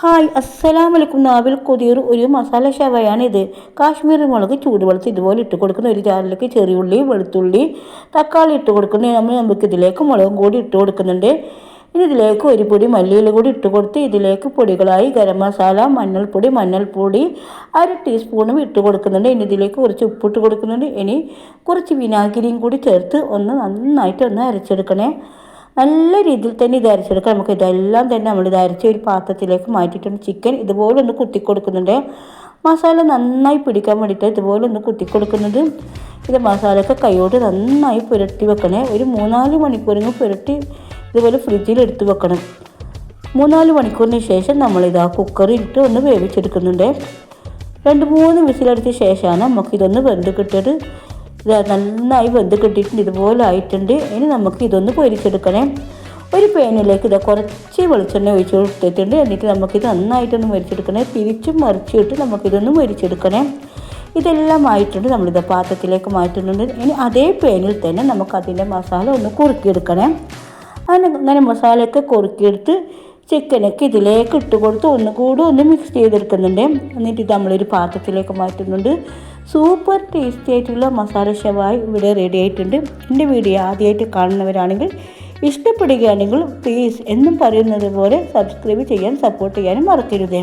Hi അസ്സലാമലൈക്കും. നാവിൽ കൊതിയൊരു ഒരു മസാല ഷവായാണ് ഇത്. കാശ്മീരി മുളക് ചൂടുവെള്ളത്തിൽ ഇതുപോലെ ഇട്ട് കൊടുക്കുന്ന ഒരു ജാറിലേക്ക് ചെറിയുള്ളി, വെളുത്തുള്ളി, തക്കാളി ഇട്ട് കൊടുക്കുന്നത്. നമുക്ക് ഇതിലേക്ക് മുളകും കൂടി ഇട്ട് കൊടുക്കുന്നുണ്ട്. ഇനി ഇതിലേക്ക് ഒരു പൊടി മല്ലിയില കൂടി ഇട്ട് കൊടുത്ത് ഇതിലേക്ക് പൊടികളായി ഗരം മസാല, മഞ്ഞൾപ്പൊടി അര ടീസ്പൂണും ഇട്ട് കൊടുക്കുന്നുണ്ട്. ഇനി ഇതിലേക്ക് കുറച്ച് ഉപ്പിട്ട് കൊടുക്കുന്നുണ്ട്. ഇനി കുറച്ച് വിനാഗിരിയും കൂടി ചേർത്ത് നന്നായിട്ട് അരച്ചെടുക്കണേ. നല്ല രീതിയിൽ തന്നെ ഇത് അരച്ചെടുക്കാം. നമുക്ക് ഇതെല്ലാം തന്നെ ഇത് അരച്ച ഒരു പാത്രത്തിലേക്ക് മാറ്റിയിട്ടുണ്ട്. ചിക്കൻ ഇതുപോലെ ഒന്ന് കുത്തി കൊടുക്കുന്നുണ്ട്. മസാല നന്നായി പിടിക്കാൻ വേണ്ടിയിട്ട് ഇതുപോലെ ഒന്ന് കുത്തി കൊടുക്കുന്നത്. ഇത് മസാലയൊക്കെ കൈയോട് നന്നായി പുരട്ടി വെക്കണേ. ഒരു 3-4 മണിക്കൂറിന് പുരട്ടി ഇതുപോലെ ഫ്രിഡ്ജിൽ എടുത്ത് വെക്കണം. 3-4 മണിക്കൂറിന് ശേഷം നമ്മളിതാ കുക്കറിലിട്ട് ഒന്ന് വേവിച്ചെടുക്കുന്നുണ്ട്. 2-3 വിസിലടിച്ച ശേഷമാണ് നമുക്കിതൊന്ന് വെന്ത് കിട്ടിയത്. ഇത് നന്നായി വെന്ത് കിട്ടിയിട്ടുണ്ട്. ഇതുപോലെ ആയിട്ടുണ്ട്. ഇനി നമുക്ക് ഇതൊന്ന് പൊരിച്ചെടുക്കണേ. ഒരു പാനിലേക്ക് കുറച്ച് വെളിച്ചെണ്ണ ഒഴിച്ച് കൊടുത്തിട്ടുണ്ട്. എന്നിട്ട് നമുക്കിത് നന്നായിട്ടൊന്ന് മരിച്ചെടുക്കണേ. തിരിച്ചും മറിച്ചിട്ട് നമുക്കിതൊന്ന് മരിച്ചെടുക്കണേ. ഇതെല്ലാം ആയിട്ടുണ്ട്. നമ്മളിത് പാത്രത്തിലേക്ക് മാറ്റുന്നുണ്ട്. ഇനി അതേ പാനിൽ തന്നെ നമുക്ക് അതിൻ്റെ മസാല ഒന്ന് കുറുക്കിയെടുക്കണേ. അങ്ങനെ മസാലയൊക്കെ കുറുക്കിയെടുത്ത് ചിക്കനൊക്കെ ഇതിലേക്ക് ഇട്ട് കൊടുത്ത് ഒന്നുകൂടി ഒന്ന് മിക്സ് ചെയ്തെടുക്കുന്നുണ്ട്. എന്നിട്ട് നമ്മളൊരു പാത്രത്തിലേക്ക് മാറ്റുന്നുണ്ട്. സൂപ്പർ ടേസ്റ്റി ആയിട്ടുള്ള മസാല ഷവായി ഇവിടെ റെഡി ആയിട്ടുണ്ട്. എൻ്റെ വീഡിയോ ആദ്യമായിട്ട് കാണുന്നവരാണെങ്കിൽ ഇഷ്ടപ്പെടുകയാണെങ്കിൽ പ്ലീസ് എന്നും പറയുന്നത് പോലെ സബ്സ്ക്രൈബ് ചെയ്യാൻ സപ്പോർട്ട് ചെയ്യാനും മറക്കരുത്.